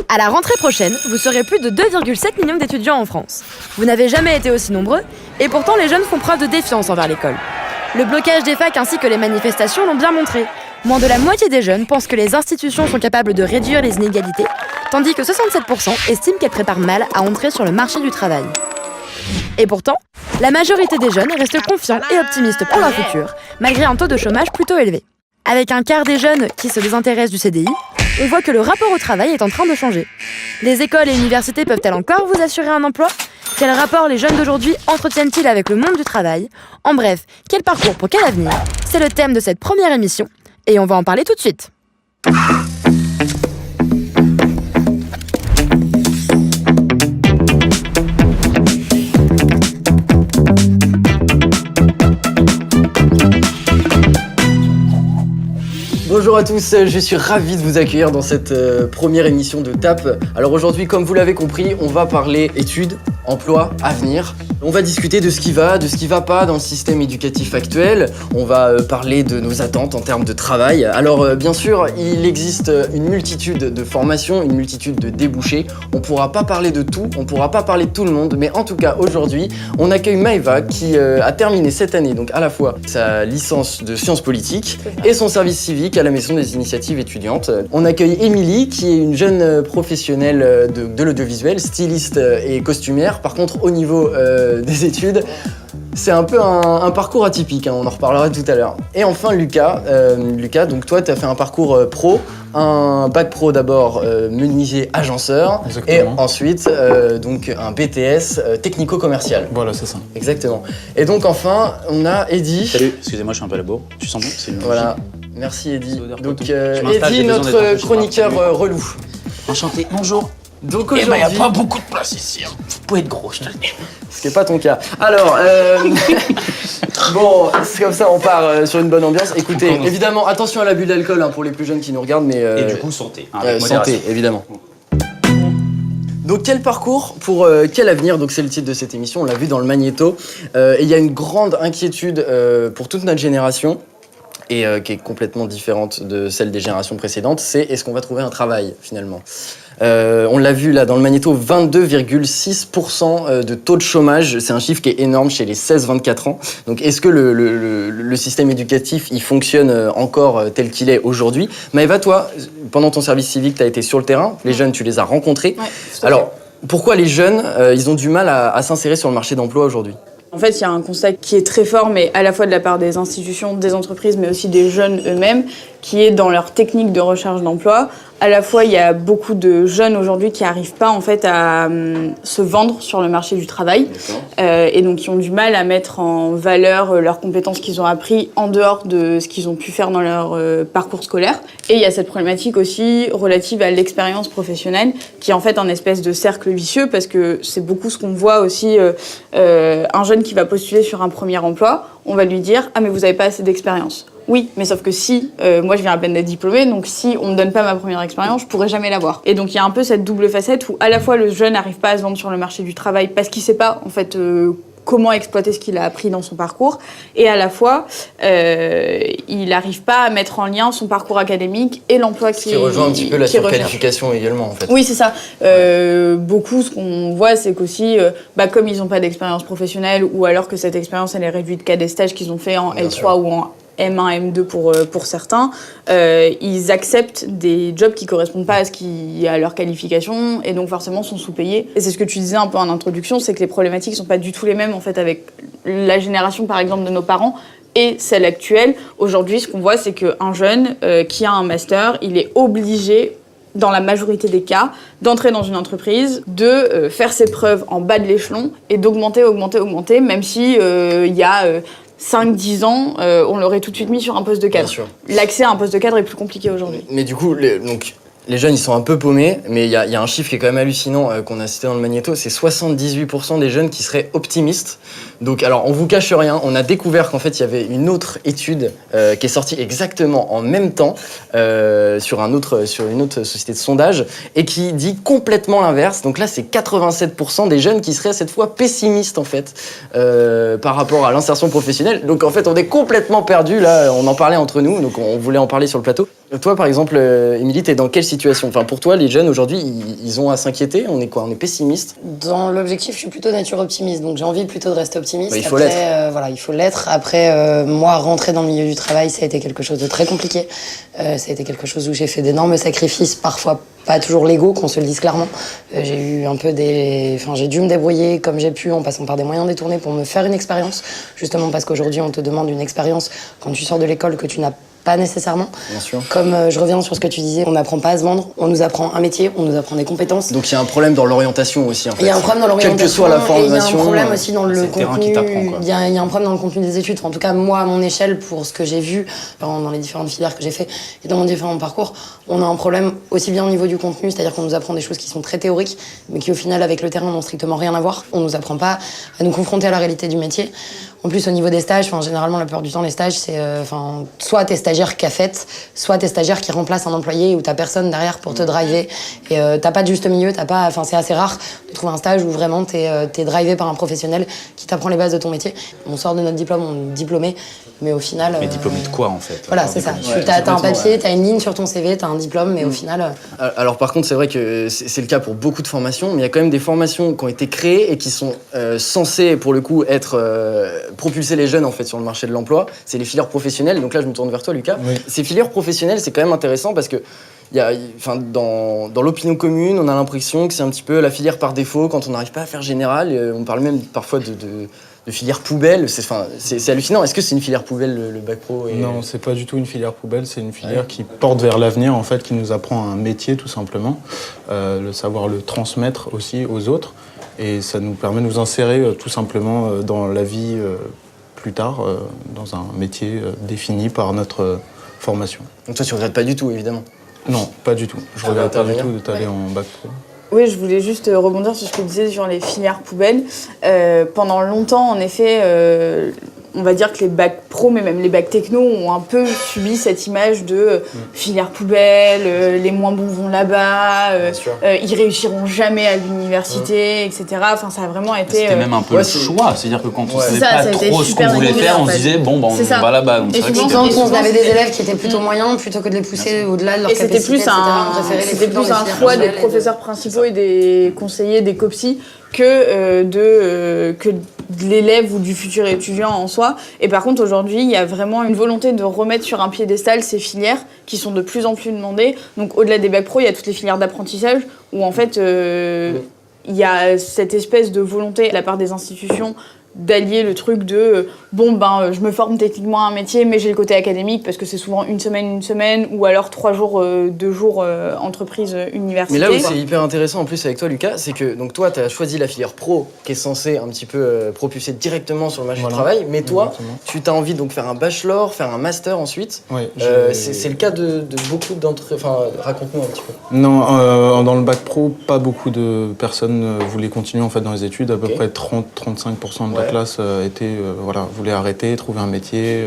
À la rentrée prochaine, vous serez plus de 2,7 millions d'étudiants en France. Vous n'avez jamais été aussi nombreux, et pourtant les jeunes font preuve de défiance envers l'école. Le blocage des facs ainsi que les manifestations l'ont bien montré. Moins de la moitié des jeunes pensent que les institutions sont capables de réduire les inégalités, tandis que 67% estiment qu'elles préparent mal à entrer sur le marché du travail. Et pourtant, la majorité des jeunes restent confiants et optimistes pour leur futur, malgré un taux de chômage plutôt élevé. Avec un quart des jeunes qui se désintéressent du CDI, on voit que le rapport au travail est en train de changer. Les écoles et universités peuvent-elles encore vous assurer un emploi ? Quel rapport les jeunes d'aujourd'hui entretiennent-ils avec le monde du travail ? En bref, quel parcours pour quel avenir ? C'est le thème de cette première émission, et on va en parler tout de suite. Bonjour à tous, je suis ravi de vous accueillir dans cette première émission de TAP. Alors aujourd'hui, comme vous l'avez compris, on va parler études, emploi, avenir. On va discuter de ce qui va pas dans le système éducatif actuel. On va parler de nos attentes en termes de travail. Alors bien sûr, il existe une multitude de formations, une multitude de débouchés. On pourra pas parler de tout, on pourra pas parler de tout le monde, mais en tout cas aujourd'hui, on accueille Maëva qui a terminé cette année donc à la fois sa licence de sciences politiques et son service civique à la Maison des initiatives étudiantes. On accueille Émilie qui est une jeune professionnelle de l'audiovisuel, styliste et costumière. Par contre, au niveau des études, c'est un peu un parcours atypique, hein, on en reparlera tout à l'heure. Et enfin Lucas, donc toi tu as fait un parcours pro, un bac pro d'abord menuisier agenceur. Exactement. Et ensuite donc un BTS technico-commercial. Voilà, c'est ça. Exactement. Et donc enfin on a Eddy. Salut, excusez-moi, je suis un peu à la bourre. Tu sens bon ? Voilà, merci Eddy. Donc Eddy, notre chroniqueur relou. Enchanté, bonjour. Donc aujourd'hui... il n'y a pas beaucoup de place ici, hein. Vous pouvez être gros, je te le dis. Ce qui n'est pas ton cas. Alors, bon, c'est comme ça, on part sur une bonne ambiance. Écoutez, évidemment, attention à l'abus d'alcool hein, pour les plus jeunes qui nous regardent, mais... Et du coup, santé. Hein, santé, évidemment. Donc quel parcours pour quel avenir ? Donc c'est le titre de cette émission, on l'a vu dans le magnéto. Et il y a une grande inquiétude pour toute notre génération, et qui est complètement différente de celle des générations précédentes, c'est est-ce qu'on va trouver un travail finalement ? On l'a vu là dans le magnéto, 22,6% de taux de chômage, c'est un chiffre qui est énorme chez les 16-24 ans. Donc est-ce que le système éducatif il fonctionne encore tel qu'il est aujourd'hui ? Maëva, toi, pendant ton service civique, tu as été sur le terrain, les jeunes tu les as rencontrés. Ouais, alors pourquoi les jeunes ils ont du mal à s'insérer sur le marché d'emploi aujourd'hui ? En fait, il y a un constat qui est très fort, mais à la fois de la part des institutions, des entreprises, mais aussi des jeunes eux-mêmes, qui est dans leur technique de recherche d'emploi. À la fois, il y a beaucoup de jeunes aujourd'hui qui n'arrivent pas en fait à se vendre sur le marché du travail, et donc qui ont du mal à mettre en valeur leurs compétences qu'ils ont appris en dehors de ce qu'ils ont pu faire dans leur parcours scolaire. Et il y a cette problématique aussi relative à l'expérience professionnelle, qui est en fait un espèce de cercle vicieux, parce que c'est beaucoup ce qu'on voit aussi, un jeune qui va postuler sur un premier emploi, on va lui dire « Ah mais vous n'avez pas assez d'expérience ». Oui, mais sauf que si, moi je viens à peine d'être diplômée, donc si on me donne pas ma première expérience, je pourrai jamais l'avoir. Et donc il y a un peu cette double facette où à la fois le jeune n'arrive pas à se vendre sur le marché du travail parce qu'il sait pas en fait comment exploiter ce qu'il a appris dans son parcours, et à la fois il n'arrive pas à mettre en lien son parcours académique et l'emploi qui rejoint un petit peu la surqualification également en fait. Oui, c'est ça. Beaucoup, ce qu'on voit, c'est qu'aussi, comme ils n'ont pas d'expérience professionnelle, ou alors que cette expérience elle est réduite qu'à des stages qu'ils ont fait en L3 sûr. Ou en M1, M2 pour certains, ils acceptent des jobs qui correspondent pas à leur qualification et donc forcément sont sous-payés. Et c'est ce que tu disais un peu en introduction, c'est que les problématiques sont pas du tout les mêmes en fait avec la génération par exemple de nos parents et celle actuelle. Aujourd'hui, ce qu'on voit, c'est qu'un jeune qui a un master, il est obligé, dans la majorité des cas, d'entrer dans une entreprise, de faire ses preuves en bas de l'échelon et d'augmenter, même si il y a 5-10 ans, on l'aurait tout de suite mis sur un poste de cadre. L'accès à un poste de cadre est plus compliqué aujourd'hui. Mais du coup, les jeunes, ils sont un peu paumés, mais il y a un chiffre qui est quand même hallucinant qu'on a cité dans le magnéto, c'est 78% des jeunes qui seraient optimistes. Donc, alors, on vous cache rien, on a découvert qu'en fait, il y avait une autre étude qui est sortie exactement en même temps sur une autre société de sondage et qui dit complètement l'inverse. Donc là, c'est 87% des jeunes qui seraient cette fois pessimistes en fait par rapport à l'insertion professionnelle. Donc en fait, on est complètement perdus là. On en parlait entre nous, donc on voulait en parler sur le plateau. Toi, par exemple, Émilie, t'es dans quelle situation? Enfin, pour toi, les jeunes aujourd'hui, ils ont à s'inquiéter. On est quoi? On est pessimiste? Dans l'objectif, je suis plutôt nature optimiste, donc j'ai envie plutôt de rester optimiste. Bah, il faut Après, l'être. voilà, il faut l'être. Après, moi, rentrer dans le milieu du travail, ça a été quelque chose de très compliqué. Ça a été quelque chose où j'ai fait d'énormes sacrifices, parfois pas toujours légaux, qu'on se le dise clairement. J'ai eu un peu j'ai dû me débrouiller comme j'ai pu en passant par des moyens détournés pour me faire une expérience, justement parce qu'aujourd'hui, on te demande une expérience quand tu sors de l'école que tu n'as pas nécessairement. Bien sûr. Comme je reviens sur ce que tu disais, on n'apprend pas à se vendre, on nous apprend un métier, on nous apprend des compétences. Donc il y a un problème dans l'orientation aussi, en fait. Il y a un problème dans l'orientation. Quelle que soit la formation. Et il y a un problème aussi dans c'est le le terrain contenu. qui t'apprend, quoi. Il y a un problème dans le contenu des études. Enfin, en tout cas, moi, à mon échelle, pour ce que j'ai vu dans les différentes filières que j'ai fait et dans mon différent parcours, on a un problème aussi bien au niveau du contenu, c'est-à-dire qu'on nous apprend des choses qui sont très théoriques, mais qui au final, avec le terrain, n'ont strictement rien à voir. On nous apprend pas à nous confronter à la réalité du métier. En plus, au niveau des stages, généralement, la plupart du temps, les stages, c'est soit t'es stagiaire qu'a fait, soit t'es stagiaire qui remplace un employé ou t'as personne derrière pour te driver. Et t'as pas de juste milieu, c'est assez rare de trouver un stage où vraiment t'es drivé par un professionnel qui t'apprend les bases de ton métier. On sort de notre diplôme, on est diplômé, mais au final... Mais diplômé de quoi, en fait? Voilà, c'est ça. T'as un papier, t'as une ligne sur ton CV, t'as un diplôme, mais au final... Alors par contre, c'est vrai que c'est le cas pour beaucoup de formations, mais il y a quand même des formations qui ont été créées et qui sont censées, pour le coup, être propulser les jeunes en fait sur le marché de l'emploi. C'est les filières professionnelles. Donc là, je me tourne vers toi, Lucas. Oui. Ces filières professionnelles, c'est quand même intéressant parce que dans l'opinion commune, on a l'impression que c'est un petit peu la filière par défaut quand on n'arrive pas à faire général. On parle même parfois de filière poubelle. C'est hallucinant. Est-ce que c'est une filière poubelle, le bac pro Non, c'est pas du tout une filière poubelle, c'est une filière qui porte vers l'avenir, en fait, qui nous apprend un métier, tout simplement, le savoir le transmettre aussi aux autres, et ça nous permet de nous insérer tout simplement dans la vie plus tard, dans un métier défini par notre formation. Donc toi, tu regrettes pas du tout, évidemment. Non, pas du tout. Je regrette pas du tout d'aller en bac pro. Oui, je voulais juste rebondir sur ce que tu disais sur les filières poubelles. Pendant longtemps, en effet, on va dire que les bacs pro, mais même les bacs techno, ont un peu subi cette image de filière poubelle, les moins bons vont là-bas, ils réussiront jamais à l'université, etc. Enfin, ça a vraiment été... C'était même un peu le choix, c'est-à-dire que quand on savait ça, pas ça a été trop ce qu'on super voulait régulier, faire, en on se fait. disait bon, on C'est ça. va là-bas. Donc Et c'est vrai souvent, que Quand on avait des élèves qui étaient plutôt moyens, plutôt que de les pousser au-delà de leur Et c'était capacité, plus etc., on préférait les c'était foutre dans plus les un filières choix des professionnelles et de- professeurs principaux et des conseillers, des copsy, que de l'élève ou du futur étudiant en soi. Et par contre, aujourd'hui, il y a vraiment une volonté de remettre sur un piédestal ces filières qui sont de plus en plus demandées. Donc, au-delà des bacs pro, il y a toutes les filières d'apprentissage où, en fait, il y a cette espèce de volonté de la part des institutions d'allier le truc de je me forme techniquement à un métier, mais j'ai le côté académique parce que c'est souvent une semaine, ou alors 3 jours, 2 jours entreprise université. Mais là où c'est hyper intéressant en plus avec toi, Lucas, c'est que donc toi, tu as choisi la filière pro qui est censée un petit peu propulser directement sur le marché du travail, mais toi, Exactement. tu t'as envie de faire un bachelor, faire un master ensuite. Ouais, C'est le cas de beaucoup d'entre... Enfin, raconte-nous un petit peu. Non, dans le bac pro, pas beaucoup de personnes voulaient continuer en fait dans les études. À peu près 30-35% de la classe voulaient arrêter, trouver un métier.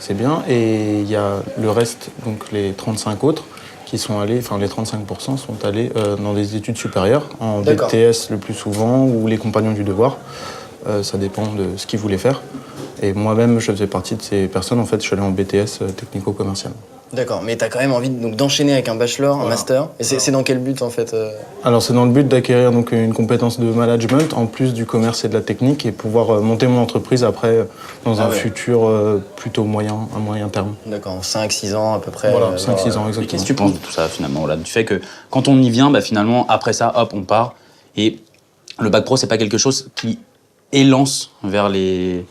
C'est bien. Et il y a le reste, donc les 35 autres, qui sont allés, les 35% sont allés dans des études supérieures, en D'accord. BTS le plus souvent, ou les compagnons du devoir. Ça dépend de ce qu'ils voulaient faire. Et moi-même, je faisais partie de ces personnes. En fait, je suis allé en BTS technico-commercial. D'accord, mais tu as quand même envie d'enchaîner avec un bachelor, un master. Et c'est dans quel but en fait Alors c'est dans le but d'acquérir donc une compétence de management en plus du commerce et de la technique et pouvoir monter mon entreprise après dans un futur plutôt à moyen terme. D'accord, 5-6 ans à peu près. Voilà, 5-6 ans Et exactement. qu'est-ce que tu penses de tout ça finalement là, du fait que quand on y vient, finalement, après ça, hop, on part. Et le bac pro, c'est pas quelque chose qui élance vers les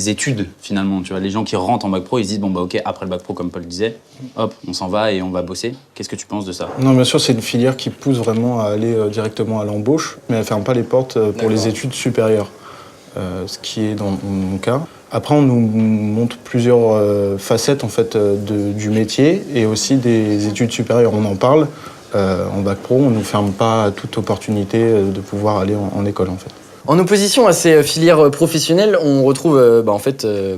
études finalement. Tu vois, les gens qui rentrent en bac pro, ils se disent ok, après le bac pro, comme Paul disait, hop, on s'en va et on va bosser. Qu'est-ce que tu penses de ça? Non, bien sûr, c'est une filière qui pousse vraiment à aller directement à l'embauche, mais elle ferme pas les portes pour les études supérieures, ce qui est dans mon cas. Après, on nous montre plusieurs facettes en fait du métier et aussi des études supérieures. On en parle. En bac pro, on nous ferme pas à toute opportunité de pouvoir aller en école en fait. En opposition à ces filières professionnelles, on retrouve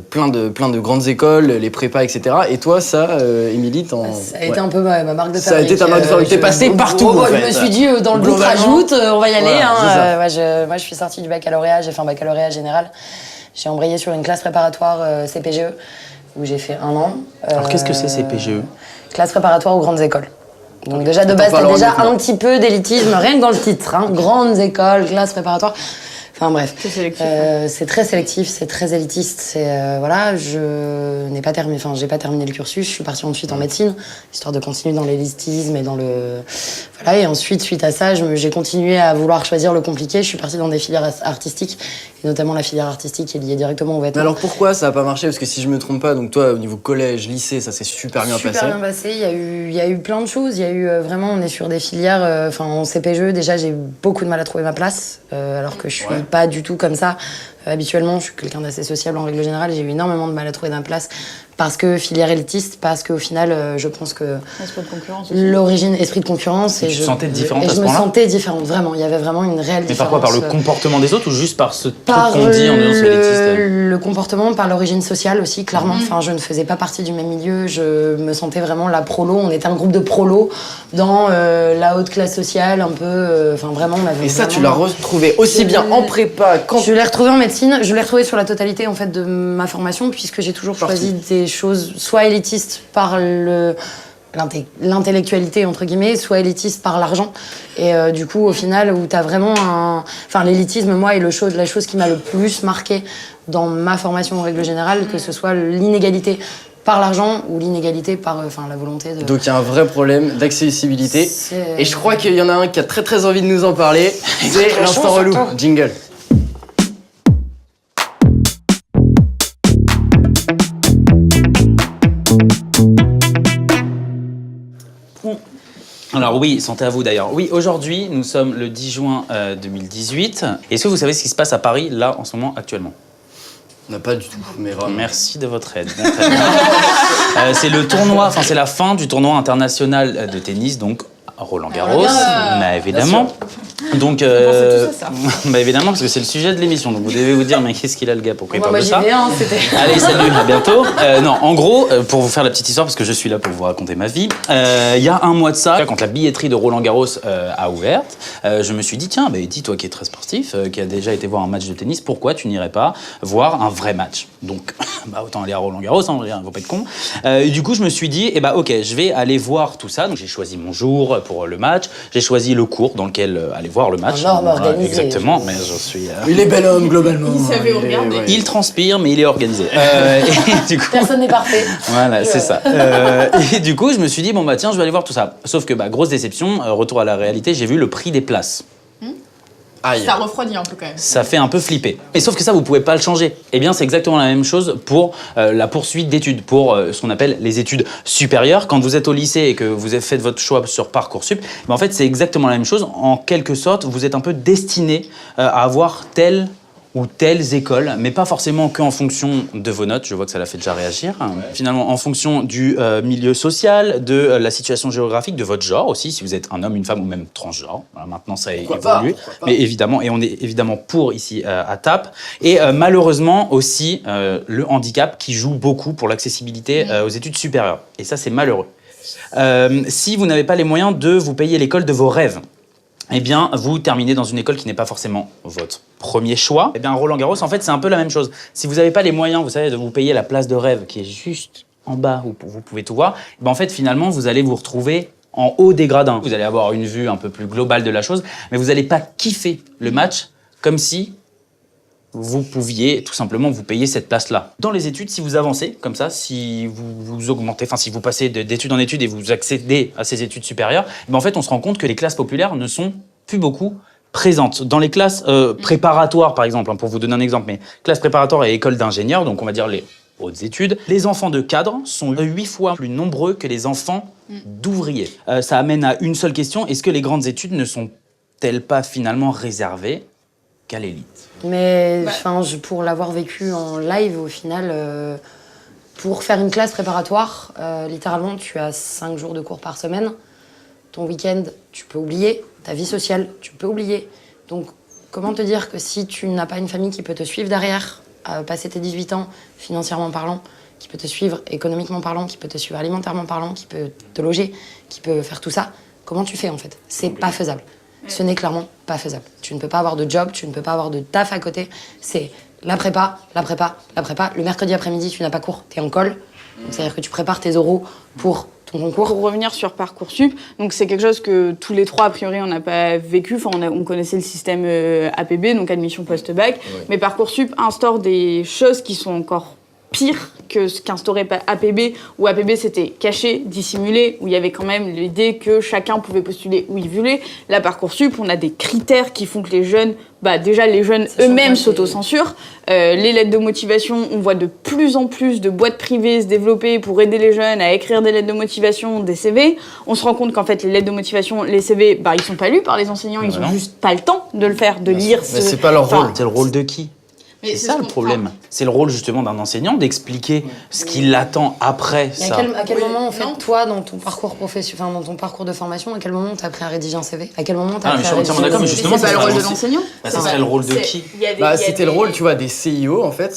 plein de grandes écoles, les prépas, etc. Et toi, ça, Émilie, Ça a été un peu ma marque de fabrique. Ça a été ta marque de fabrique. T'es passée partout, en fait. Je me suis dit, dans le doute, Globalement. rajoute, on va y aller. Voilà, c'est ça. Moi, je suis sortie du baccalauréat, j'ai fait un baccalauréat général. J'ai embrayé sur une classe préparatoire CPGE, où j'ai fait 1 an. Alors qu'est-ce que c'est ces PGE? classe préparatoire aux grandes écoles. Donc déjà de On base, t'en t'as parlera déjà maintenant. un petit peu d'élitisme, rien que dans le titre. Hein. Grandes écoles, classe préparatoire. Enfin bref, C'est sélectif, ouais. c'est très sélectif, c'est très élitiste. C'est voilà, je n'ai pas terminé, enfin j'ai pas terminé le cursus. Je suis partie ensuite en médecine, histoire de continuer dans l'élitisme et dans le voilà. Et ensuite, suite à ça, j'ai continué à vouloir choisir le compliqué. Je suis partie dans des filières artistiques, et notamment la filière artistique qui est liée directement aux Mais vêtements. alors pourquoi ça a pas marché? Parce que si je me trompe pas, donc toi au niveau collège, lycée, ça s'est super bien passé. Super bien passé. Il y a eu plein de choses. Il y a eu vraiment, on est sur des filières. Enfin, en CPGE, déjà, j'ai eu beaucoup de mal à trouver ma place, alors que je suis pas du tout comme ça. Habituellement, je suis quelqu'un d'assez sociable en règle générale. J'ai eu énormément de mal à trouver ma place parce que filière élitiste, parce qu'au final, je pense que Esprit de concurrence aussi. l'origine, esprit de concurrence. Et tu te sentais différente et à ce je me point-là sentais différente, vraiment. Il y avait vraiment une réelle Mais différence. par quoi? Par le comportement des autres ou juste par ce truc Par qu'on dit en disant c'est élitiste? le comportement, par l'origine sociale aussi, clairement. Enfin, je ne faisais pas partie du même milieu. Je me sentais vraiment la prolo. On était un groupe de prolos dans la haute classe sociale, un peu. Enfin, vraiment, on avait. Et ça, vraiment... tu l'as retrouvé aussi bien en prépa qu'en... Je l'ai retrouvé en médecine. Je l'ai retrouvé sur la totalité en fait de ma formation, puisque j'ai toujours choisi des choses soit élitistes par l'intellectualité entre guillemets, soit élitiste par l'argent. Et du coup, au final, où t'as vraiment un... Enfin, l'élitisme, moi, est la chose qui m'a le plus marqué dans ma formation en règle générale, que ce soit l'inégalité par l'argent ou l'inégalité par la volonté de... Donc il y a un vrai problème d'accessibilité. Et je crois qu'il y en a un qui a très très envie de nous en parler. C'est l'instant relou. Jingle. Alors oui, santé à vous d'ailleurs. Oui, aujourd'hui, nous sommes le 10 juin 2018. Est-ce que vous savez ce qui se passe à Paris, là, en ce moment, actuellement? On n'a pas du tout, mais vraiment. Merci de votre aide. Bon, très bien. C'est le tournoi, enfin c'est la fin du tournoi international de tennis, donc Roland Garros, mais évidemment. Donc, pensez tous à ça. bah évidemment, parce que c'est le sujet de l'émission, donc vous devez vous dire, mais qu'est-ce qu'il a le gars, pourquoi il Moi, parle de j'y ça? vais, hein, c'était... Allez, salut, à bientôt. Non, en gros, pour vous faire la petite histoire, parce que je suis là pour vous raconter ma vie, il y a un mois de ça, quand la billetterie de Roland Garros a ouvert, je me suis dit, tiens, bah, Eddie, toi qui es très sportif, qui a déjà été voir un match de tennis, pourquoi tu n'irais pas voir un vrai match? Donc, bah, autant aller à Roland Garros, hein, faut pas être con. Et du coup, je me suis dit, eh bah, ok, je vais aller voir tout ça. Donc, j'ai choisi mon jour pour le match, j'ai choisi le cours dans lequel aller voir le match. Un homme organisé. Exactement, mais je suis... Il est bel homme, globalement. Il savait regarder. Il transpire, mais il est organisé. Et du coup, Personne n'est parfait. voilà, c'est ça. Et du coup, je me suis dit, bon, bah tiens, je vais aller voir tout ça. Sauf que, bah, grosse déception, retour à la réalité, j'ai vu le prix des places. Aïe. Ça refroidit un peu quand même. Ça fait un peu flipper. Et sauf que ça, vous pouvez pas le changer. Eh bien, c'est exactement la même chose pour la poursuite d'études, pour ce qu'on appelle les études supérieures. Quand vous êtes au lycée et que vous avez fait votre choix sur Parcoursup, ben en fait, c'est exactement la même chose. En quelque sorte, vous êtes un peu destiné à avoir telle ou telles écoles, mais pas forcément qu'en fonction de vos notes. Je vois que ça l'a fait déjà réagir. Finalement, en fonction du milieu social, de la situation géographique, de votre genre aussi, si vous êtes un homme, une femme ou même transgenre. Voilà, maintenant, ça a évolué. Mais évidemment, et on est évidemment pour ici à TAP. Et malheureusement aussi, le handicap qui joue beaucoup pour l'accessibilité aux études supérieures. Et ça, c'est malheureux. Si vous n'avez pas les moyens de vous payer l'école de vos rêves, eh bien, vous terminez dans une école qui n'est pas forcément votre premier choix. Eh bien, Roland Garros, en fait, c'est un peu la même chose. Si vous n'avez pas les moyens, vous savez, de vous payer la place de rêve qui est juste en bas où vous pouvez tout voir, eh bien, en fait, finalement, vous allez vous retrouver en haut des gradins. Vous allez avoir une vue un peu plus globale de la chose, mais vous n'allez pas kiffer le match comme si vous pouviez tout simplement vous payer cette place-là. Dans les études, si vous avancez comme ça, si vous augmentez, enfin si vous passez d'études en études et vous accédez à ces études supérieures, ben en fait on se rend compte que les classes populaires ne sont plus beaucoup présentes. Dans les classes préparatoires par exemple, hein, pour vous donner un exemple, mais classes préparatoires et écoles d'ingénieurs, donc on va dire les hautes études, les enfants de cadres sont 8 fois plus nombreux que les enfants d'ouvriers. Ça amène à une seule question, est-ce que les grandes études ne sont-elles pas finalement réservées qu'à l'élite? Mais pour l'avoir vécu en live, au final, pour faire une classe préparatoire, littéralement, tu as 5 jours de cours par semaine. Ton week-end, tu peux oublier. Ta vie sociale, tu peux oublier. Donc, comment te dire que si tu n'as pas une famille qui peut te suivre derrière, passer tes 18 ans, financièrement parlant, qui peut te suivre économiquement parlant, qui peut te suivre alimentairement parlant, qui peut te loger, qui peut faire tout ça, comment tu fais en fait? C'est pas faisable. Ce n'est clairement pas faisable. Tu ne peux pas avoir de job, tu ne peux pas avoir de taf à côté. C'est la prépa, la prépa, la prépa. Le mercredi après-midi, tu n'as pas cours, t'es en colle. Donc, c'est-à-dire que tu prépares tes oraux pour ton concours. Pour revenir sur Parcoursup, donc c'est quelque chose que tous les trois, a priori, on n'a pas vécu. Enfin, on connaissait le système APB, donc admission post-bac. Ouais. Mais Parcoursup instaure des choses qui sont encore pires que ce qu'instaurait APB, où APB c'était caché, dissimulé, où il y avait quand même l'idée que chacun pouvait postuler où il voulait. Là, Parcoursup, on a des critères qui font que les jeunes, déjà les jeunes eux-mêmes s'autocensurent. Les lettres de motivation, on voit de plus en plus de boîtes privées se développer pour aider les jeunes à écrire des lettres de motivation, des CV. On se rend compte qu'en fait, les lettres de motivation, les CV, ils sont pas lus par les enseignants, ils ont juste pas le temps de le faire, de lire. Mais c'est pas leur rôle. C'est le rôle de qui ? C'est ça le problème. C'est le rôle justement d'un enseignant d'expliquer ce qui l'attend après ça. À quel moment, en fait, toi, dans ton parcours professionnel, dans ton parcours de formation, à quel moment t'as appris à rédiger un CV ? À quel moment t'as appris à rédiger un CV ? D'accord, mais justement, c'est pas le rôle de l'enseignant. Ça serait le rôle de qui ? C'était le rôle, tu vois, des CIO en fait.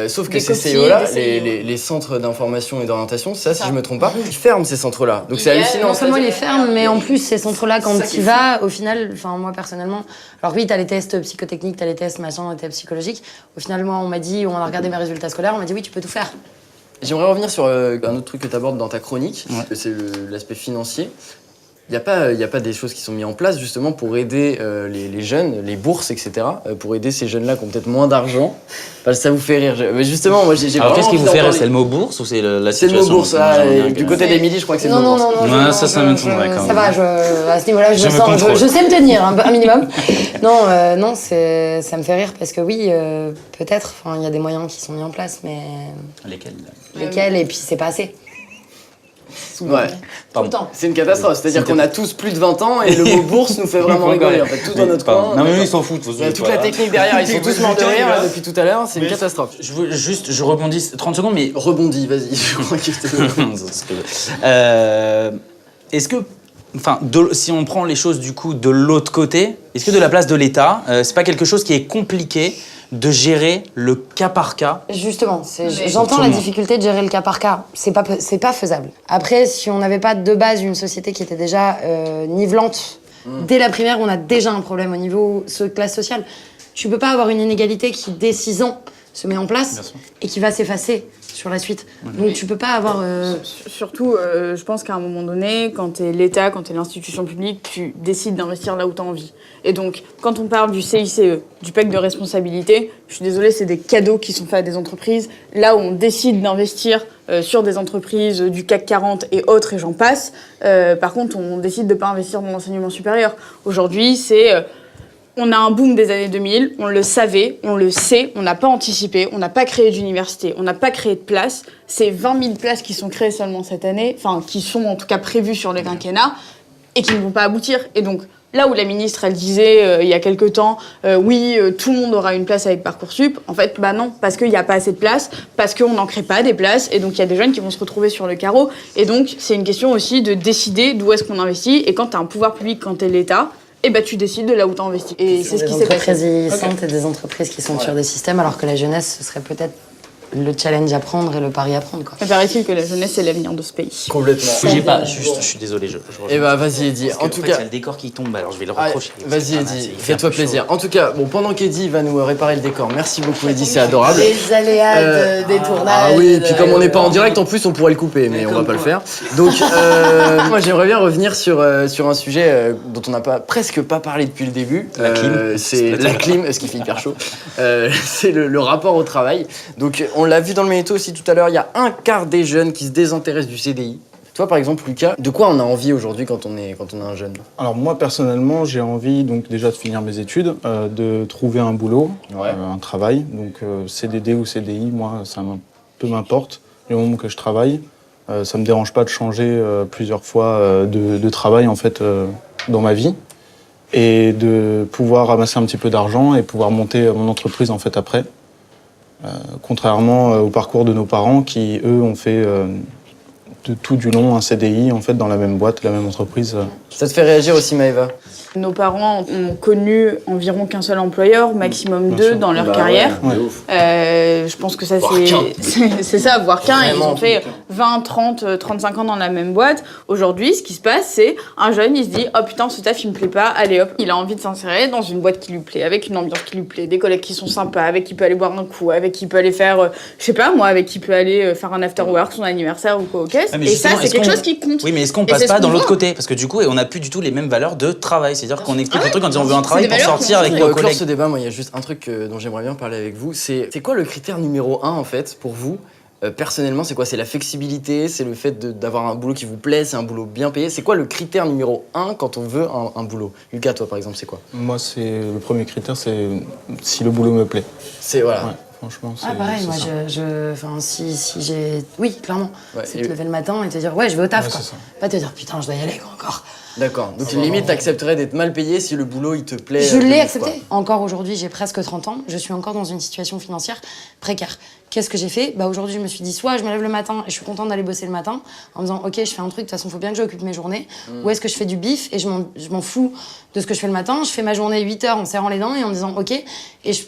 Sauf que ces CIO-là, les centres d'information et d'orientation, ça, si je me trompe pas, ils ferment ces centres-là. Donc c'est hallucinant. Non seulement ils les ferment, mais en plus, ces centres-là, quand tu y vas, au final, moi personnellement, alors oui, t'as les tests psychotechniques, t'as les tests machin, les tests psychologiques. Au final, moi, on a regardé mes résultats scolaires, on m'a dit oui, tu peux tout faire. J'aimerais revenir sur un autre truc que tu abordes dans ta chronique, c'est l'aspect financier. Il n'y a pas des choses qui sont mises en place justement pour aider les jeunes, les bourses, etc. Pour aider ces jeunes-là qui ont peut-être moins d'argent. Ça vous fait rire. Mais justement, moi j'ai Alors qu'est-ce qui vous fait rire ? C'est le mot bourse ou c'est la situation ? C'est le mot bourse. Du côté d'Émilie, je crois que c'est le mot bourse. Non, ça m'étonnerait quand même. Ça va, à ce niveau-là, je sais me tenir un minimum. Non, ça me fait rire parce que oui, peut-être, il y a des moyens qui sont mis en place, mais... Lesquels et puis c'est pas assez. Ouais. Tout le temps. C'est une catastrophe, c'est-à-dire qu'on a tous plus de 20 ans et le mot bourse nous fait vraiment rigoler. En fait, tous dans notre coin. Non, mais eux, ils s'en foutent. Toute la technique derrière, ils sont tous morts de rire depuis tout à l'heure, c'est une catastrophe. Je rebondis 30 secondes, mais. Rebondis, vas-y, je crois que est-ce que. Si on prend les choses du coup de l'autre côté, est-ce que de la place de l'État, c'est pas quelque chose qui est compliqué de gérer le cas par cas? Justement, j'entends la difficulté de gérer le cas par cas. C'est pas faisable. Après, si on n'avait pas de base une société qui était déjà nivelante, dès la primaire, on a déjà un problème au niveau classe sociale. Tu peux pas avoir une inégalité qui, dès 6 ans, se met en place et qui va s'effacer sur la suite. Donc tu peux pas avoir... Surtout, je pense qu'à un moment donné, quand t'es l'État, quand t'es l'institution publique, tu décides d'investir là où t'as envie. Et donc, quand on parle du CICE, du pacte de responsabilité, je suis désolée, c'est des cadeaux qui sont faits à des entreprises. Là où on décide d'investir sur des entreprises du CAC 40 et autres, et j'en passe, par contre, on décide de pas investir dans l'enseignement supérieur. Aujourd'hui, c'est... On a un boom des années 2000, on le savait, on le sait, on n'a pas anticipé, on n'a pas créé d'université, on n'a pas créé de places. C'est 20 000 places qui sont créées seulement cette année, enfin qui sont en tout cas prévues sur le quinquennat et qui ne vont pas aboutir. Et donc là où la ministre elle disait il y a quelque temps tout le monde aura une place avec Parcoursup, en fait non, parce qu'il n'y a pas assez de places, parce qu'on n'en crée pas des places et donc il y a des jeunes qui vont se retrouver sur le carreau. Et donc c'est une question aussi de décider d'où est-ce qu'on investit et quand tu as un pouvoir public, quand tu es l'État, tu décides de là où tu investis. Et c'est ce qui s'est passé. Des entreprises vieillissantes et des entreprises qui sont sur des systèmes, alors que la jeunesse, ce serait peut-être le challenge à prendre et le pari à prendre. Il paraît-il que la jeunesse, c'est l'avenir de ce pays. Complètement. Je suis désolé. Vas-y, Eddy. En tout cas, il y a le décor qui tombe, alors je vais le reprocher. Vas-y, Eddy, fais-toi plaisir. En tout cas, pendant qu'Eddy va nous réparer le décor, merci beaucoup, Eddy, c'est adorable. Les aléas des tournages. Ah oui, puis comme on n'est pas en direct, en plus, on pourrait le couper, mais on va pas le faire. Donc, moi, j'aimerais bien revenir sur un sujet dont on n'a presque pas parlé depuis le début. La clim. C'est la clim, ce qui fait hyper chaud. C'est le rapport au travail. Donc, on l'a vu dans le Magnéto aussi tout à l'heure, il y a un quart des jeunes qui se désintéressent du CDI. Toi, par exemple, Lucas, de quoi on a envie aujourd'hui quand on est un jeune ? Alors moi, personnellement, j'ai envie donc déjà de finir mes études, de trouver un boulot, un travail. Donc CDD ou CDI, moi, ça peu m'importe. Du moment que je travaille, ça me dérange pas de changer plusieurs fois de travail en fait dans ma vie et de pouvoir ramasser un petit peu d'argent et pouvoir monter mon entreprise en fait après. Contrairement au parcours de nos parents qui, eux, ont fait de tout du long un CDI en fait, dans la même boîte, la même entreprise. Ça te fait réagir aussi, Maëva ? Nos parents ont connu environ qu'un seul employeur, maximum 2 dans leur carrière. Je pense que ça, c'est ça, voire qu'un. Ils ont fait 20, 30, 35 ans dans la même boîte. Aujourd'hui, ce qui se passe, c'est un jeune, il se dit « Oh putain, ce taf, il me plaît pas, allez hop ». Il a envie de s'insérer dans une boîte qui lui plaît, avec une ambiance qui lui plaît, des collègues qui sont sympas, avec qui il peut aller boire un coup, avec qui il peut aller faire, avec qui il peut aller faire un after work, son anniversaire ou quoi, ok, Ah, mais Et ça, justement, c'est est-ce quelque qu'on- chose qui compte. Oui, mais est-ce qu'on Et passe c'est ce pas dans qu'on l'autre voit. côté? Parce que du coup, on n'a plus du tout les mêmes valeurs de travail. C'est-à-dire qu'on explique Ah le truc en disant on ouais, veut un travail c'est pour des valeurs sortir qui avec ont nos Pour clore collègues. ce débat, moi, il y a juste un truc dont j'aimerais bien parler avec vous. C'est quoi le critère numéro 1, en fait, pour vous? Personnellement, c'est quoi? C'est la flexibilité, c'est le fait d'avoir un boulot qui vous plaît, c'est un boulot bien payé. C'est quoi le critère numéro 1 quand on veut un boulot? Lucas, toi, par exemple, c'est quoi? Moi, le premier critère, c'est si le boulot me plaît. C'est, voilà. Ouais, franchement, c'est Ah pareil, c'est moi ça. enfin si j'ai... Oui, clairement. Ouais, C'est et- te lever le matin et te dire ouais je vais au taf Ouais, quoi. c'est ça. Pas te dire putain je dois y aller quoi, encore. D'accord. Donc, limite, t'accepterais d'être mal payé si le boulot, il te plaît. Je de l'ai ouf, accepté. quoi. Encore aujourd'hui, j'ai presque 30 ans. Je suis encore dans une situation financière précaire. Qu'est-ce que j'ai fait? Bah aujourd'hui, je me suis dit soit je me lève le matin et je suis contente d'aller bosser le matin en me disant ok, je fais un truc, de toute façon, faut bien que j'occupe mes journées. Ou est-ce que je fais du bif et je m'en fous de ce que je fais le matin. Je fais ma journée 8 heures en serrant les dents et en me disant ok, et je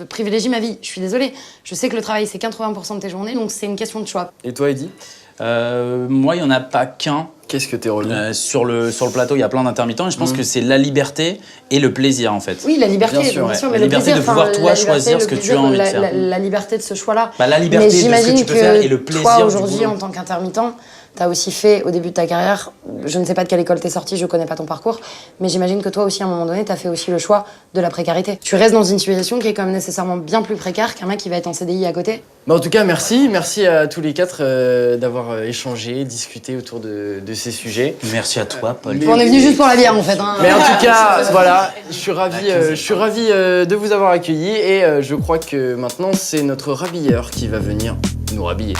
privilégie ma vie. Je suis désolée. Je sais que le travail, c'est 80% de tes journées, donc c'est une question de choix. Et toi, Eddy? Moi, il n'y en a pas qu'un. Qu'est-ce que t'es relou? Sur le plateau, il y a plein d'intermittents et je pense que c'est la liberté et le plaisir en fait. Oui, la liberté, Bien sûr, ouais. mais La le liberté plaisir, de pouvoir, enfin, toi, la liberté, choisir le ce que tu plaisir, as envie de faire. La liberté de ce choix-là. Bah, la liberté Mais de ce que j'imagine tu peux faire et le plaisir toi, du aujourd'hui, boulot. en tant qu'intermittent, t'as aussi fait, au début de ta carrière, je ne sais pas de quelle école t'es sorti, je connais pas ton parcours, mais j'imagine que toi aussi, à un moment donné, t'as fait aussi le choix de la précarité. Tu restes dans une situation qui est quand même nécessairement bien plus précaire qu'un mec qui va être en CDI à côté. Bah, en tout cas, merci. Merci à tous les quatre d'avoir échangé, discuté autour de ces sujets. Merci à toi, Paul. Mais- On est venu juste pour la bière, en fait. Hein. Mais en tout cas, voilà, je suis ravi de vous avoir accueillis et je crois que maintenant c'est notre rhabilleur qui va venir nous rhabiller.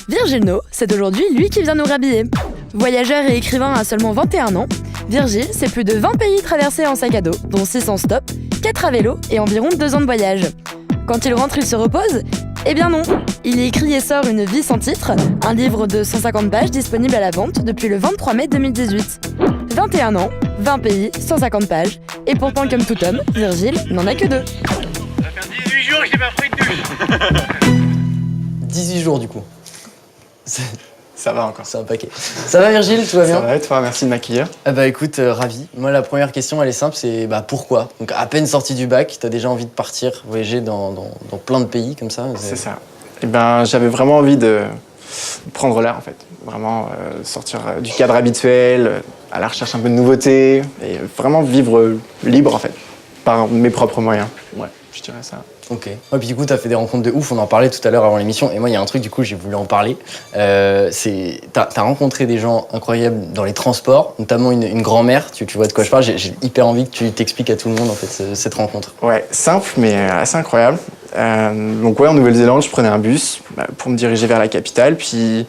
Virgile No, c'est aujourd'hui lui qui vient nous rhabiller. Voyageur et écrivain à seulement 21 ans, Virgile, c'est plus de 20 pays traversés en sac à dos, dont 6 en stop, 4 à vélo et environ 2 ans de voyage. Quand il rentre, il se repose? Eh bien non. Il y écrit et sort Une vie sans titre, un livre de 150 pages disponible à la vente depuis le 23 mai 2018. 21 ans, 20 pays, 150 pages, et pourtant comme tout homme, Virgile n'en a que 2. Ça fait 18 jours que j'ai pas pris de douche. 18 jours du coup. Ça va encore. C'est un paquet. Ça va Virgile, tout va bien? Ça va et toi, merci de m'accueillir. Ah bah écoute, ravi. Moi la première question elle est simple, c'est bah pourquoi? Donc à peine sorti du bac, t'as déjà envie de partir voyager dans plein de pays comme ça? C'est ça. Et ben, j'avais vraiment envie de prendre l'air en fait. Vraiment sortir du cadre habituel, à la recherche un peu de nouveautés et vraiment vivre libre en fait, par mes propres moyens. Ouais, je dirais ça. Ok. Et puis du coup, t'as fait des rencontres de ouf, on en parlait tout à l'heure avant l'émission. Et moi, il y a un truc, du coup, j'ai voulu en parler. T'as rencontré des gens incroyables dans les transports, notamment une grand-mère, tu vois de quoi je parle. J'ai hyper envie que tu t'expliques à tout le monde, en fait, cette rencontre. Ouais, simple mais assez incroyable. Donc ouais, en Nouvelle-Zélande, je prenais un bus pour me diriger vers la capitale. Puis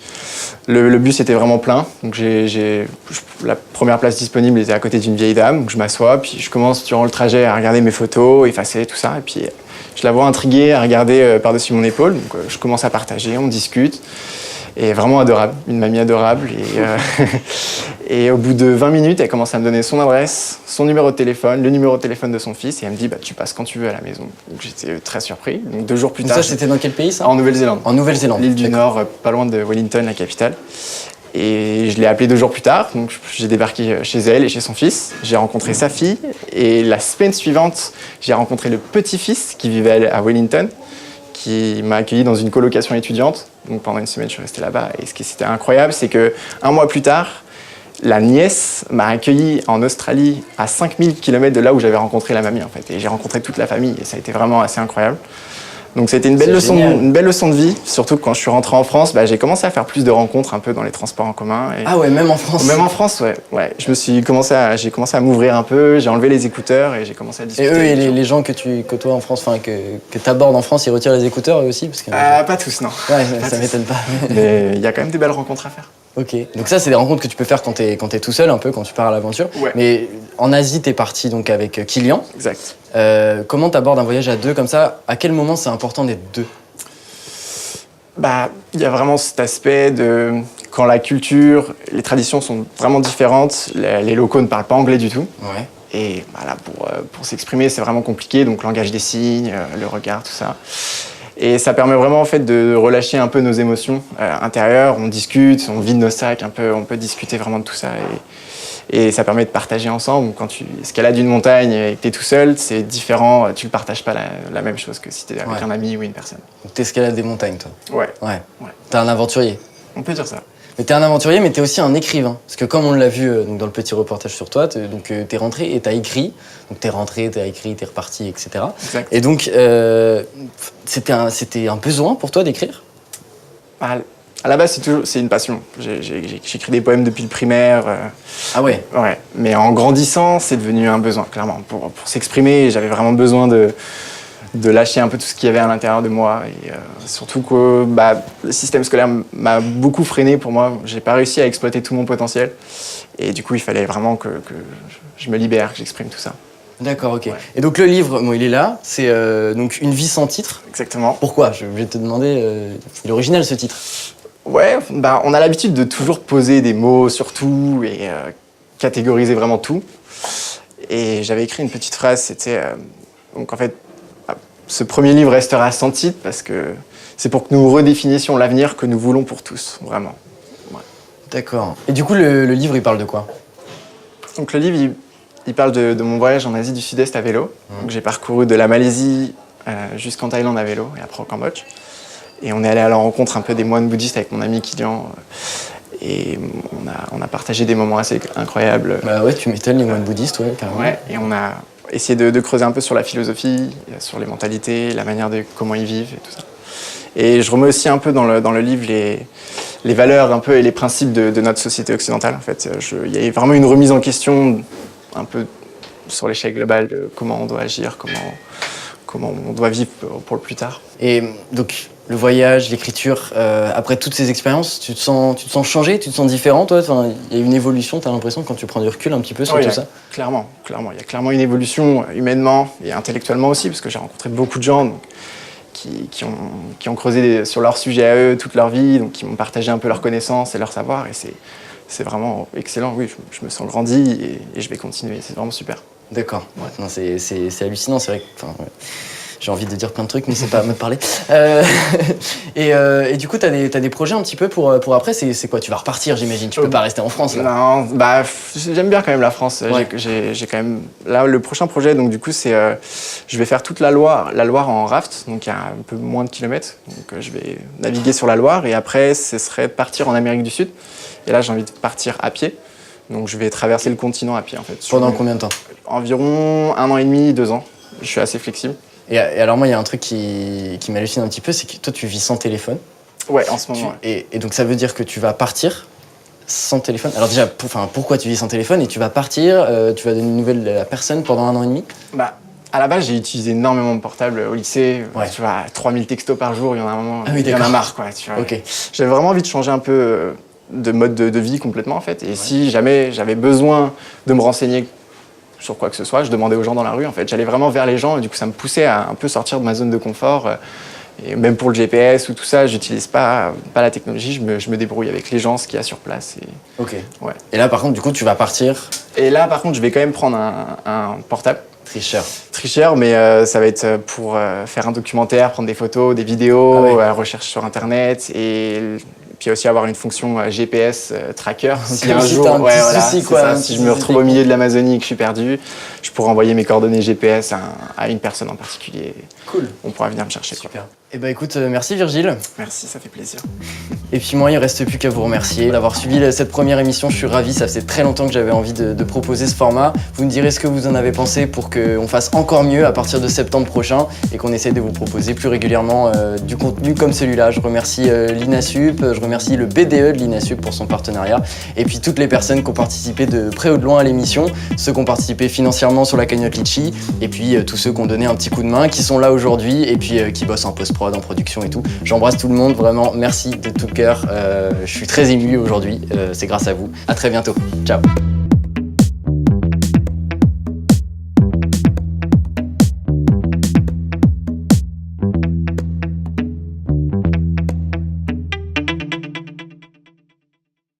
le bus était vraiment plein. Donc la première place disponible était à côté d'une vieille dame. Donc je m'assois, puis je commence durant le trajet à regarder mes photos, effacer tout ça. Et puis je la vois intriguée à regarder par-dessus mon épaule. Donc je commence à partager, on discute. Et vraiment adorable, une mamie adorable. Et au bout de 20 minutes, elle commence à me donner son adresse, son numéro de téléphone, le numéro de téléphone de son fils. Et elle me dit, bah, tu passes quand tu veux à la maison. Donc j'étais très surpris. Donc 2 jours plus Donc tard. ça, c'était dans quel pays, ça? En Nouvelle-Zélande. En Nouvelle-Zélande. L'île du D'accord. Nord, pas loin de Wellington, la capitale. Et je l'ai appelée 2 jours plus tard. Donc j'ai débarqué chez elle et chez son fils. J'ai rencontré sa fille. Et la semaine suivante, j'ai rencontré le petit-fils qui vivait à Wellington, qui m'a accueilli dans une colocation étudiante. Donc pendant une semaine, je suis resté là-bas. Et ce qui était incroyable, c'est que 1 mois plus tard, la nièce m'a accueilli en Australie, à 5000 km de là où j'avais rencontré la mamie, en fait. Et j'ai rencontré toute la famille. Et ça a été vraiment assez incroyable. Donc c'était une belle leçon de vie. Surtout que quand je suis rentré en France, j'ai commencé à faire plus de rencontres un peu dans les transports en commun. Et... Ah ouais, même en France? Même en France, ouais. J'ai commencé à m'ouvrir un peu, j'ai enlevé les écouteurs et j'ai commencé à discuter. Et eux, et avec gens. les gens que tu côtoies en France, enfin que t'abordes en France, ils retirent les écouteurs eux aussi parce que... Pas tous, non. Ouais, pas ça tous. m'étonne pas. Mais il y a quand même des belles rencontres à faire. Ok, donc ça c'est des rencontres que tu peux faire quand t'es tout seul un peu, quand tu pars à l'aventure. Ouais. Mais en Asie t'es parti donc avec Kylian. Exact. Comment t'abordes un voyage à 2 comme ça? À quel moment c'est important d'être 2? Il y a vraiment cet aspect de quand la culture, les traditions sont vraiment différentes, les locaux ne parlent pas anglais du tout. Ouais. Et là, pour s'exprimer, c'est vraiment compliqué, donc langage des signes, le regard, tout ça. Et ça permet vraiment en fait de relâcher un peu nos émotions intérieures. On discute, on vide nos sacs un peu, on peut discuter vraiment de tout ça. Et ça permet de partager ensemble. Quand tu escalades une montagne et que tu es tout seul, c'est différent. Tu ne partages pas la même chose que si tu es avec un ami ou une personne. Donc t'escalades des montagnes, toi. Ouais. T'es un aventurier. On peut dire ça. Mais t'es un aventurier, mais t'es aussi un écrivain. Parce que comme on l'a vu donc dans le petit reportage sur toi, t'es rentré et t'as écrit. Donc t'es rentré, t'as écrit, t'es reparti, etc. Exact. Et donc, c'était un besoin pour toi d'écrire? À la base, c'est une passion. J'écris des poèmes depuis le primaire. Ah ouais? Ouais. Mais en grandissant, c'est devenu un besoin, clairement. Pour s'exprimer, j'avais vraiment besoin de lâcher un peu tout ce qu'il y avait à l'intérieur de moi. Et surtout que le système scolaire m'a beaucoup freiné pour moi. J'ai pas réussi à exploiter tout mon potentiel. Et du coup, il fallait vraiment que je me libère, que j'exprime tout ça. D'accord, ok. Ouais. Et donc le livre, il est là, c'est donc Une vie sans titre. Exactement. Pourquoi? Je vais te demander, il est original ce titre. Ouais, on a l'habitude de toujours poser des mots sur tout et catégoriser vraiment tout. Et j'avais écrit une petite phrase, c'était... donc en fait, ce premier livre restera sans titre parce que c'est pour que nous redéfinissions l'avenir que nous voulons pour tous, vraiment. Ouais. D'accord. Et du coup, le livre, il parle de quoi? Donc le livre, il parle de mon voyage en Asie du Sud-Est à vélo. Donc, j'ai parcouru de la Malaisie jusqu'en Thaïlande à vélo et après au Cambodge. Et on est allé à la rencontre un peu des moines bouddhistes avec mon ami Kylian. Et on a partagé des moments assez incroyables. Bah ouais, tu m'étonnes, les moines bouddhistes, ouais, carrément. Ouais, et on a essayé de creuser un peu sur la philosophie, sur les mentalités, la manière de comment ils vivent et tout ça. Et je remets aussi un peu dans le livre les valeurs un peu et les principes de notre société occidentale. En fait, il y a vraiment une remise en question un peu sur l'échelle globale de comment on doit agir, comment on doit vivre pour le plus tard. Et donc, le voyage, l'écriture, après toutes ces expériences, tu te sens changé, tu te sens différent, toi? Enfin, il y a une évolution, t'as l'impression, quand tu prends du recul un petit peu sur tout ça? Clairement. Il y a clairement une évolution humainement et intellectuellement aussi, parce que j'ai rencontré beaucoup de gens donc, qui ont creusé sur leur sujet à eux toute leur vie, donc qui m'ont partagé un peu leurs connaissances et leur savoir, et c'est vraiment excellent. Oui, je me sens grandi et je vais continuer, c'est vraiment super. D'accord. Ouais. Non, c'est hallucinant, c'est vrai que... J'ai envie de dire plein de trucs, mais c'est pas à me parler. Et du coup, t'as des projets un petit peu pour après. C'est quoi? Tu vas repartir, j'imagine. Tu peux pas rester en France, là. Non, j'aime bien quand même la France. Ouais. J'ai quand même... Là, le prochain projet, donc du coup, c'est... je vais faire toute la Loire en raft, donc il y a un peu moins de kilomètres. Donc je vais naviguer sur la Loire, et après, ce serait partir en Amérique du Sud. Et là, j'ai envie de partir à pied. Donc je vais traverser le continent à pied, en fait. Pendant combien de temps? Environ 1 an et demi, 2 ans. Je suis assez flexible. Et alors moi, il y a un truc qui m'hallucine un petit peu, c'est que toi, tu vis sans téléphone. Ouais, en ce moment. Et donc ça veut dire que tu vas partir sans téléphone. Alors déjà, pourquoi tu vis sans téléphone? Et tu vas partir, tu vas donner une nouvelle à personne pendant 1 an et demi? À la base, j'ai utilisé énormément mon portable au lycée. Ouais. Tu vois, 3000 textos par jour, il y en a un moment, il y en a marre, quoi. Tu vois. Ok. J'avais vraiment envie de changer un peu de mode de vie complètement, en fait. Et si jamais j'avais besoin de me renseigner sur quoi que ce soit, je demandais aux gens dans la rue, en fait. J'allais vraiment vers les gens et du coup, ça me poussait à un peu sortir de ma zone de confort. Et même pour le GPS ou tout ça, j'utilise pas la technologie, je me débrouille avec les gens, ce qu'il y a sur place. Ok. Ouais. Et là, par contre, du coup, tu vas partir... Et là, par contre, je vais quand même prendre un portable. Tricheur, mais ça va être pour faire un documentaire, prendre des photos, des vidéos, recherche sur Internet et puis aussi avoir une fonction GPS tracker. Si un jour, souci, quoi, si je me retrouve au milieu de l'Amazonie et que je suis perdu, je pourrais envoyer mes coordonnées GPS à une personne en particulier. Cool. On pourra venir me chercher. Super. Eh ben écoute, merci Virgile. Merci, ça fait plaisir. Et puis moi, il ne reste plus qu'à vous remercier d'avoir suivi cette première émission. Je suis ravi, ça faisait très longtemps que j'avais envie de proposer ce format. Vous me direz ce que vous en avez pensé pour qu'on fasse encore mieux à partir de septembre prochain et qu'on essaie de vous proposer plus régulièrement du contenu comme celui-là. Je remercie l'INASUP, je remercie le BDE de l'INASUP pour son partenariat et puis toutes les personnes qui ont participé de près ou de loin à l'émission, ceux qui ont participé financièrement sur la cagnotte Litchi et puis tous ceux qui ont donné un petit coup de main, qui sont là aujourd'hui et puis qui bossent en post-prod, en production et tout. J'embrasse tout le monde, vraiment merci de tout cœur. Je suis très ému aujourd'hui, c'est grâce à vous. À très bientôt. Ciao.